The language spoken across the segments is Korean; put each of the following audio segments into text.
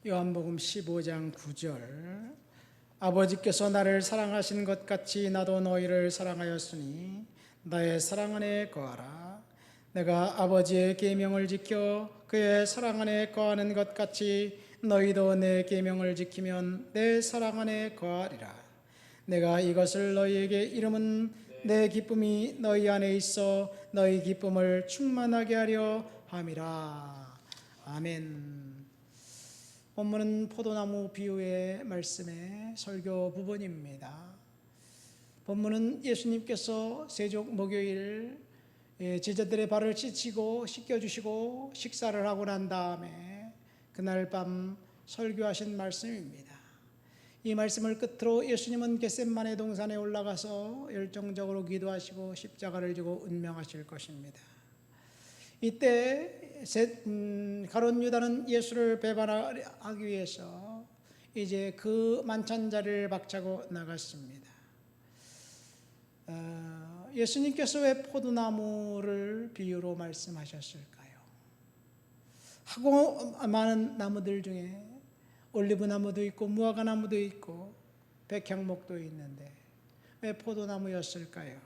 요한복음 15장 9절 아버지께서 나를 사랑하신 것 같이 나도 너희를 사랑하였으니 나의 사랑 안에 거하라. 내가 아버지의 계명을 지켜 그의 사랑 안에 거하는 것 같이 너희도 내 계명을 지키면 내 사랑 안에 거하리라. 내가 이것을 너희에게 이름은 내 기쁨이 너희 안에 있어 너희 기쁨을 충만하게 하려 함이라. 아멘. 본문은 포도나무 비유의 말씀의 설교 부분입니다. 본문은 예수님께서 세족 목요일 제자들의 발을 씻겨주시고 식사를 하고 난 다음에 그날 밤 설교하신 말씀입니다. 이 말씀을 끝으로 예수님은 겟셋마네 동산에 올라가서 열정적으로 기도하시고 십자가를 지고 운명하실 것입니다. 이때 가룟 유다는 예수를 배반하기 위해서 이제 그 만찬자리를 박차고 나갔습니다. 예수님께서 왜 포도나무를 비유로 말씀하셨을까요? 하고 많은 나무들 중에 올리브나무도 있고 무화과나무도 있고 백향목도 있는데 왜 포도나무였을까요?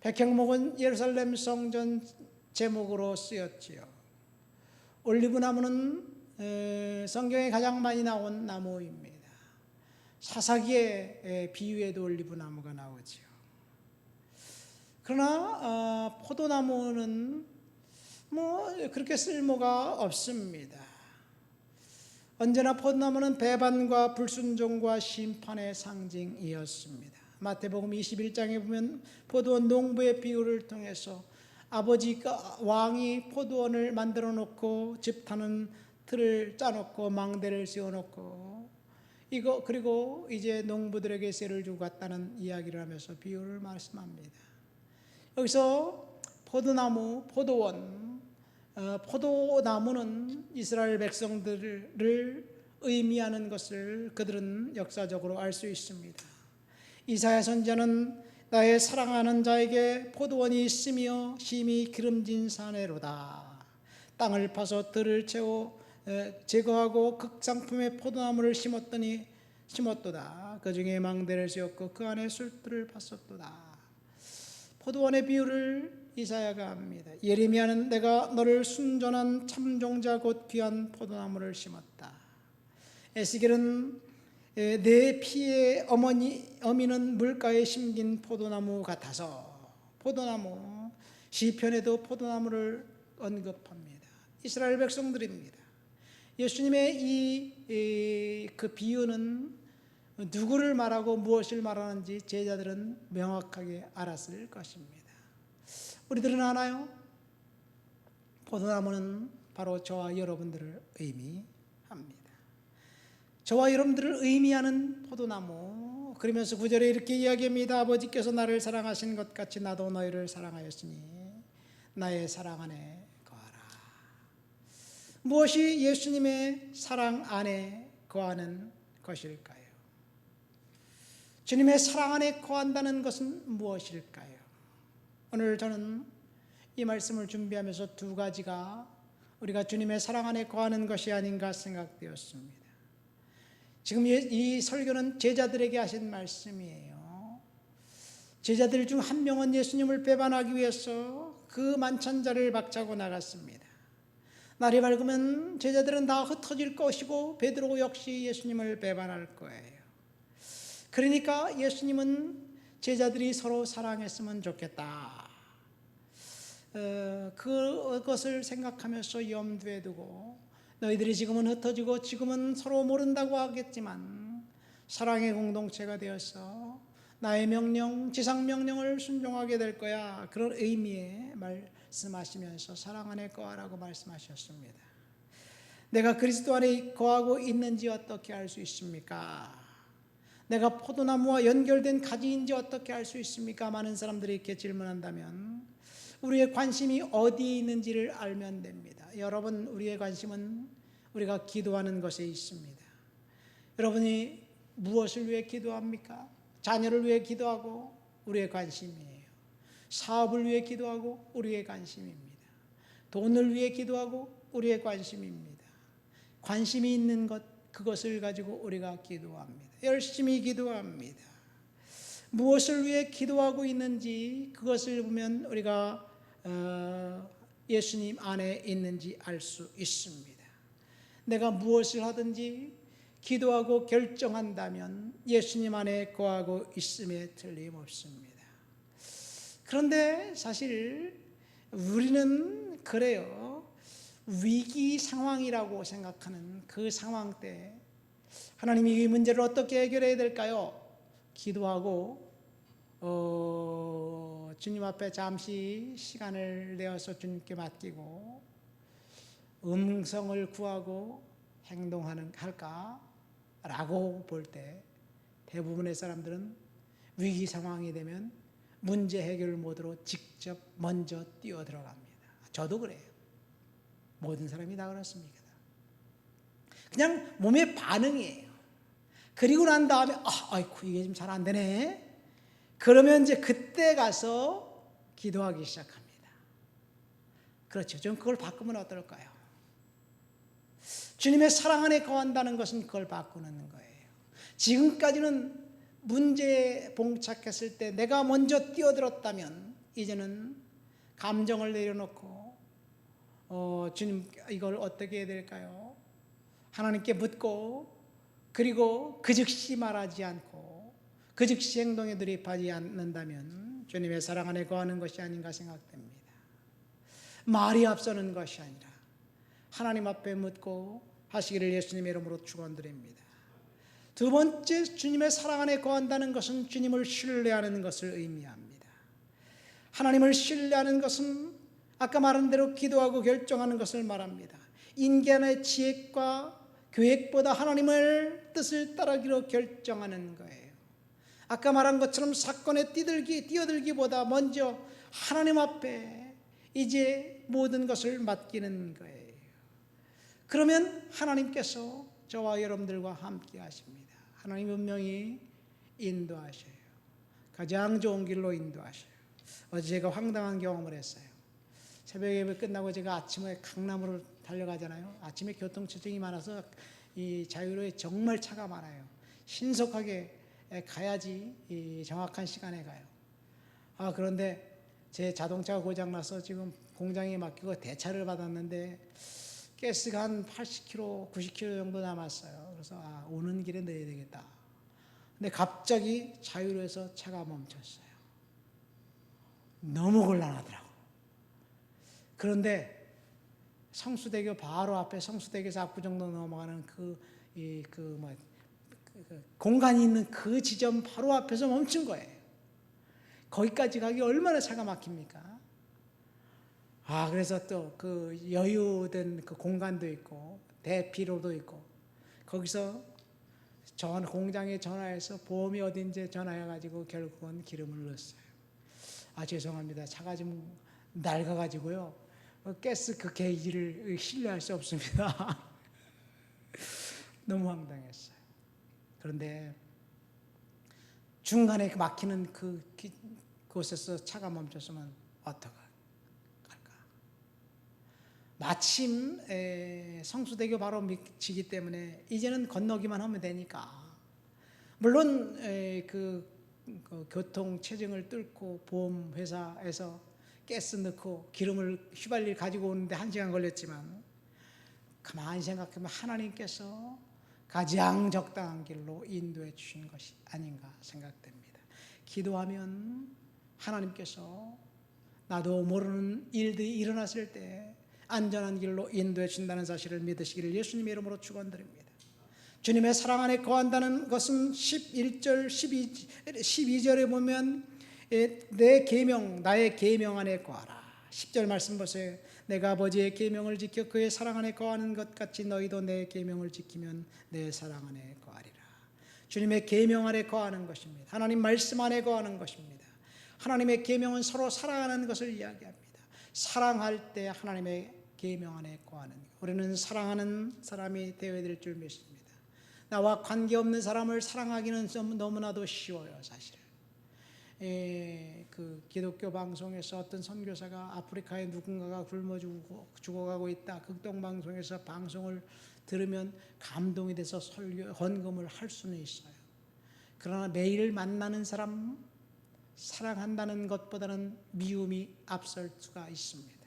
백향목은 예루살렘 성전 제목으로 쓰였지요. 올리브나무는 성경에 가장 많이 나온 나무입니다. 사사기의 비유에도 올리브나무가 나오지요. 그러나 포도나무는 그렇게 쓸모가 없습니다. 언제나 포도나무는 배반과 불순종과 심판의 상징이었습니다. 마태복음 21장에 보면 포도원 농부의 비유를 통해서 아버지가 왕이 포도원을 만들어 놓고 집 타는 틀을 짜놓고 망대를 세워놓고 그리고 이제 농부들에게 세를 주고 갔다는 이야기를 하면서 비유를 말씀합니다. 여기서 포도나무는 이스라엘 백성들을 의미하는 것을 그들은 역사적으로 알 수 있습니다. 이사야 선지자는 나의 사랑하는 자에게 포도원이 있으며 심히 기름진 사내로다. 땅을 파서 들을 제거하고 극상품의 포도나무를 심었도다. 그 중에 망대를 세웠고 그 안에 술들을 팠었도다. 포도원의 비유를 이사야가 합니다. 예레미야는 내가 너를 순전한 참종자 곧 귀한 포도나무를 심었다. 에스겔은 내 피의 어미는 물가에 심긴 포도나무 같아서 포도나무 시편에도 포도나무를 언급합니다. 이스라엘 백성들입니다. 예수님의 그 비유는 누구를 말하고 무엇을 말하는지 제자들은 명확하게 알았을 것입니다. 우리들은 아나요? 포도나무는 바로 저와 여러분들을 의미합니다. 저와 여러분들을 의미하는 포도나무. 그러면서 9절에 이렇게 이야기합니다. 아버지께서 나를 사랑하신 것 같이 나도 너희를 사랑하였으니 나의 사랑 안에 거하라. 무엇이 예수님의 사랑 안에 거하는 것일까요? 주님의 사랑 안에 거한다는 것은 무엇일까요? 오늘 저는 이 말씀을 준비하면서 두 가지가 우리가 주님의 사랑 안에 거하는 것이 아닌가 생각되었습니다. 지금 이 설교는 제자들에게 하신 말씀이에요. 제자들 중 한 명은 예수님을 배반하기 위해서 그 만찬자를 박차고 나갔습니다. 날이 밝으면 제자들은 다 흩어질 것이고 베드로 역시 예수님을 배반할 거예요. 그러니까 예수님은 제자들이 서로 사랑했으면 좋겠다. 그것을 생각하면서 염두에 두고 너희들이 지금은 흩어지고 지금은 서로 모른다고 하겠지만 사랑의 공동체가 되어서 나의 명령, 지상 명령을 순종하게 될 거야. 그런 의미에 말씀하시면서 사랑 안에 거하라고 말씀하셨습니다. 내가 그리스도 안에 거하고 있는지 어떻게 알 수 있습니까? 내가 포도나무와 연결된 가지인지 어떻게 알 수 있습니까? 많은 사람들이 이렇게 질문한다면 우리의 관심이 어디에 있는지를 알면 됩니다. 여러분, 우리의 관심은 우리가 기도하는 것에 있습니다. 여러분이 무엇을 위해 기도합니까? 자녀를 위해 기도하고 우리의 관심이에요. 사업을 위해 기도하고 우리의 관심입니다. 돈을 위해 기도하고 우리의 관심입니다. 관심이 있는 것, 그것을 가지고 우리가 기도합니다. 열심히 기도합니다. 무엇을 위해 기도하고 있는지 그것을 보면 우리가 예수님 안에 있는지 알 수 있습니다. 내가 무엇을 하든지 기도하고 결정한다면 예수님 안에 거하고 있음에 틀림없습니다. 그런데 사실 우리는 그래요. 위기 상황이라고 생각하는 그 상황 때 하나님이 이 문제를 어떻게 해결해야 될까요? 기도하고 주님 앞에 잠시 시간을 내어서 주님께 맡기고 음성을 구하고 행동할까라고 볼 때 대부분의 사람들은 위기 상황이 되면 문제 해결 모드로 직접 먼저 뛰어들어갑니다. 저도 그래요. 모든 사람이 다 그렇습니다. 그냥 몸의 반응이에요. 그리고 난 다음에 아이고 이게 좀 잘 안 되네. 그러면 이제 그때 가서 기도하기 시작합니다. 그렇죠. 좀 그걸 바꾸면 어떨까요? 주님의 사랑 안에 거한다는 것은 그걸 바꾸는 거예요. 지금까지는 문제에 봉착했을 때 내가 먼저 뛰어들었다면 이제는 감정을 내려놓고 주님 이걸 어떻게 해야 될까요? 하나님께 묻고 그리고 그 즉시 말하지 않고 그 즉시 행동에 돌입하지 않는다면 주님의 사랑 안에 거하는 것이 아닌가 생각됩니다. 말이 앞서는 것이 아니라 하나님 앞에 묻고 하시기를 예수님의 이름으로 축원드립니다. 두 번째, 주님의 사랑 안에 거한다는 것은 주님을 신뢰하는 것을 의미합니다. 하나님을 신뢰하는 것은 아까 말한 대로 기도하고 결정하는 것을 말합니다. 인간의 지혜과 계획보다 하나님을 뜻을 따르기로 결정하는 거예요. 아까 말한 것처럼 사건에 뛰어들기보다 먼저 하나님 앞에 이제 모든 것을 맡기는 거예요. 그러면 하나님께서 저와 여러분들과 함께 하십니다. 하나님 분명히 인도하셔요. 가장 좋은 길로 인도하셔요. 어제 제가 황당한 경험을 했어요. 새벽 예배 끝나고 제가 아침에 강남으로 달려가잖아요. 아침에 교통체증이 많아서 이 자유로에 정말 차가 많아요. 신속하게 가야지 이 정확한 시간에 가요. 그런데 제 자동차가 고장나서 지금 공장에 맡기고 대차를 받았는데 가스가 한 80km, 90km 정도 남았어요. 그래서 오는 길에 넣어야 되겠다. 근데 갑자기 자유로에서 차가 멈췄어요. 너무 곤란하더라고. 그런데 성수대교 바로 앞에 성수대교에서 압구정로 넘어가는 공간이 있는 그 지점 바로 앞에서 멈춘 거예요. 거기까지 가기 얼마나 차가 막힙니까? 그래서 또 그 여유된 그 공간도 있고 대피로도 있고 거기서 공장에 전화해서 보험이 어딘지 전화해가지고 결국은 기름을 넣었어요. 죄송합니다. 차가 좀 낡아가지고요. 가스 그 게이지를 신뢰할 수 없습니다. 너무 황당했어요. 그런데 중간에 막히는 그곳에서 차가 멈췄으면 어떡할까? 마침 성수대교 바로 미치기 때문에 이제는 건너기만 하면 되니까 물론 그 교통 체증을 뚫고 보험회사에서 가스 넣고 기름을 휘발유 가지고 오는데 1시간 걸렸지만 가만히 생각하면 하나님께서 가장 적당한 길로 인도해 주신 것이 아닌가 생각됩니다. 기도하면 하나님께서 나도 모르는 일들이 일어났을 때 안전한 길로 인도해 준다는 사실을 믿으시기를 예수님의 이름으로 축원드립니다. 주님의 사랑 안에 거한다는 것은 11절, 12절에 보면 내 계명, 나의 계명 안에 거하라. 10절 말씀 보세요. 내가 아버지의 계명을 지켜 그의 사랑 안에 거하는 것 같이 너희도 내 계명을 지키면 내 사랑 안에 거하리라. 주님의 계명 안에 거하는 것입니다. 하나님 말씀 안에 거하는 것입니다. 하나님의 계명은 서로 사랑하는 것을 이야기합니다. 사랑할 때 하나님의 계명 안에 거하는 것. 우리는 사랑하는 사람이 되어야 될 줄 믿습니다. 나와 관계없는 사람을 사랑하기는 너무나도 쉬워요, 사실. 그 기독교 방송에서 어떤 선교사가 아프리카에 누군가가 굶어 죽어가고 있다. 극동 방송에서 방송을 들으면 감동이 돼서 설교, 헌금을 할 수는 있어요. 그러나 매일 만나는 사람 사랑한다는 것보다는 미움이 앞설 수가 있습니다.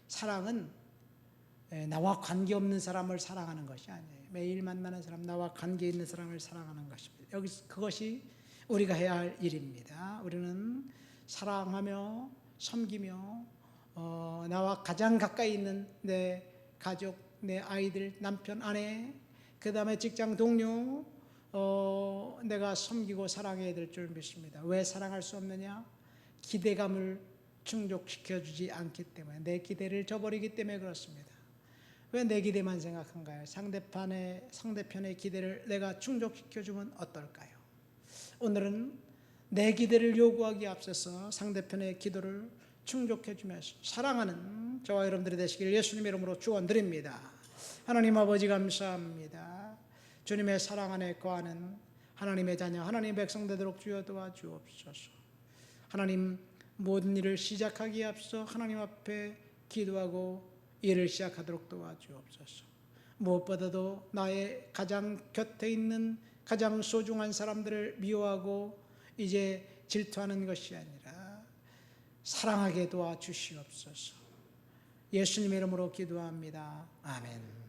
사랑은 나와 관계없는 사람을 사랑하는 것이 아니에요. 매일 만나는 사람, 나와 관계 있는 사람을 사랑하는 것입니다. 여기 그것이 우리가 해야 할 일입니다. 우리는 사랑하며 섬기며 나와 가장 가까이 있는 내 가족, 내 아이들, 남편, 아내, 그 다음에 직장 동료, 내가 섬기고 사랑해야 될 줄 믿습니다. 왜 사랑할 수 없느냐? 기대감을 충족시켜주지 않기 때문에, 내 기대를 저버리기 때문에 그렇습니다. 왜 내 기대만 생각한가요? 상대편의 기대를 내가 충족시켜주면 어떨까요? 오늘은 내 기대를 요구하기에 앞서서 상대편의 기도를 충족해주면서 사랑하는 저와 여러분들이 되시길 예수님의 이름으로 축원드립니다. 하나님 아버지 감사합니다. 주님의 사랑 안에 거하는 하나님의 자녀, 하나님의 백성 되도록 주여 도와주옵소서. 하나님, 모든 일을 시작하기에 앞서 하나님 앞에 기도하고 일을 시작하도록 도와주옵소서. 무엇보다도 나의 가장 곁에 있는 가장 소중한 사람들을 미워하고 이제 질투하는 것이 아니라 사랑하게 도와주시옵소서. 예수님의 이름으로 기도합니다. 아멘.